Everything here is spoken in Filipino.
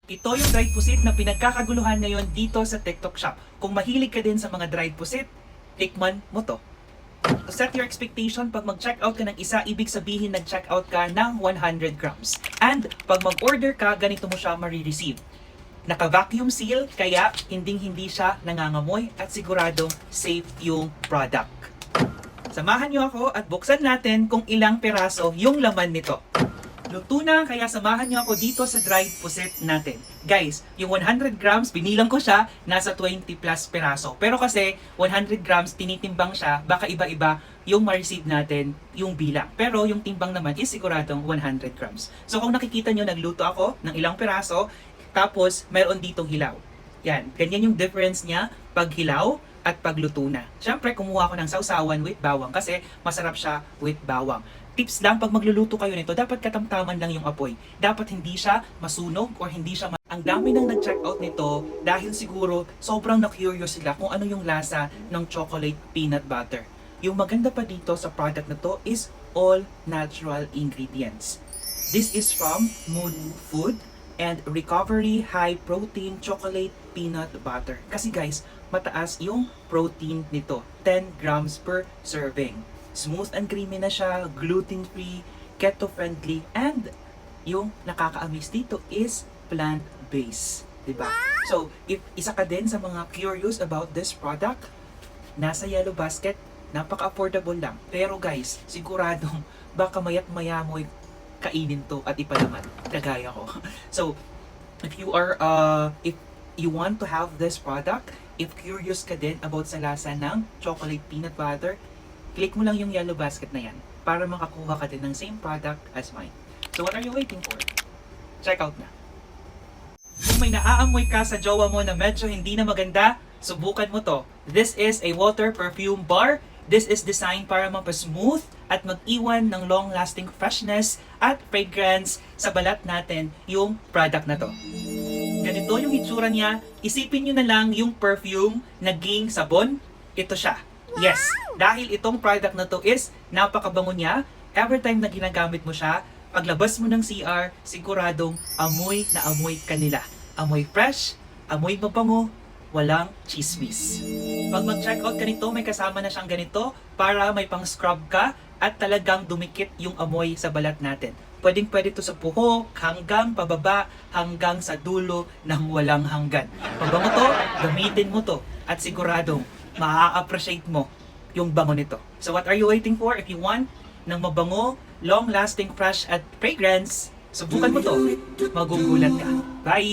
Ito yung dried pusit na pinagkakaguluhan ngayon dito sa TikTok Shop. Kung mahilig ka din sa mga dried pusit, tikman mo to. To set your expectation, pag mag-checkout ka ng isa, ibig sabihin nag-checkout ka ng 100 grams. And pag mag-order ka, ganito mo siya marireceive. Naka-vacuum seal, kaya hinding-hindi siya nangangamoy at siguradong safe yung product. Samahan niyo ako at buksan natin kung ilang peraso yung laman nito. Luto na, kaya samahan niyo ako dito sa dried pusit natin. Guys, yung 100 grams, binilang ko siya, nasa 20 plus peraso. Pero kasi 100 grams, tinitimbang siya, baka iba-iba yung ma-receive natin yung bilang. Pero yung timbang naman is siguradong 100 grams. So kung nakikita nyo, nagluto ako ng ilang peraso, tapos mayroon ditong hilaw. Yan, ganyan yung difference niya pag hilaw at pagluto na. Siyempre, kumuha ko ng sausawan with bawang kasi masarap siya with bawang. Tips lang, pag magluluto kayo nito, dapat katamtaman lang yung apoy. Dapat hindi siya masunog or hindi siya Ang dami nang nag-checkout nito dahil siguro sobrang na-curious sila kung ano yung lasa ng chocolate peanut butter. Yung maganda pa dito sa product na to is all natural ingredients. This is from Mood Food and Recovery High Protein Chocolate Peanut Butter. Kasi guys, mataas yung protein nito. 10 grams per serving. Smooth and creamy na siya, gluten-free, keto-friendly, and yung nakaka-amaze dito is plant-based. Diba? So, if isa ka din sa mga curious about this product, nasa Yellow Basket, napaka-affordable lang. Pero guys, siguradong baka mayat-maya mo kainin to at ipalaman. Kagaya ko. So, if you want to have this product, if curious ka din about sa lasa ng chocolate peanut butter, click mo lang yung Yellow Basket na yan para makakuha ka din ng same product as mine. So what are you waiting for? Check out na. Kung may naaamoy ka sa jowa mo na medyo hindi na maganda, subukan mo to. This is a water perfume bar. This is designed para mapasmooth at mag-iwan ng long-lasting freshness at fragrance sa balat natin yung product na to. Ganito yung itsura niya. Isipin nyo na lang yung perfume naging sabon. Ito siya. Yes, dahil itong product na to is napakabango niya. Every time na ginagamit mo siya, paglabas mo ng CR, siguradong amoy na amoy kanila. Amoy fresh, amoy mabango, walang chismis. Pag mag-checkout ka nito, may kasama na siyang ganito para may pang-scrub ka at talagang dumikit yung amoy sa balat natin. Pwedeng-pwede to sa puhok, hanggang pababa, hanggang sa dulo ng walang hanggan. Mabango to, gamitin mo to at siguradong maa-appreciate mo yung bango nito. So what are you waiting for? If you want ng mabango, long-lasting fresh at fragrance, subukan mo to. Magugulat ka. Bye!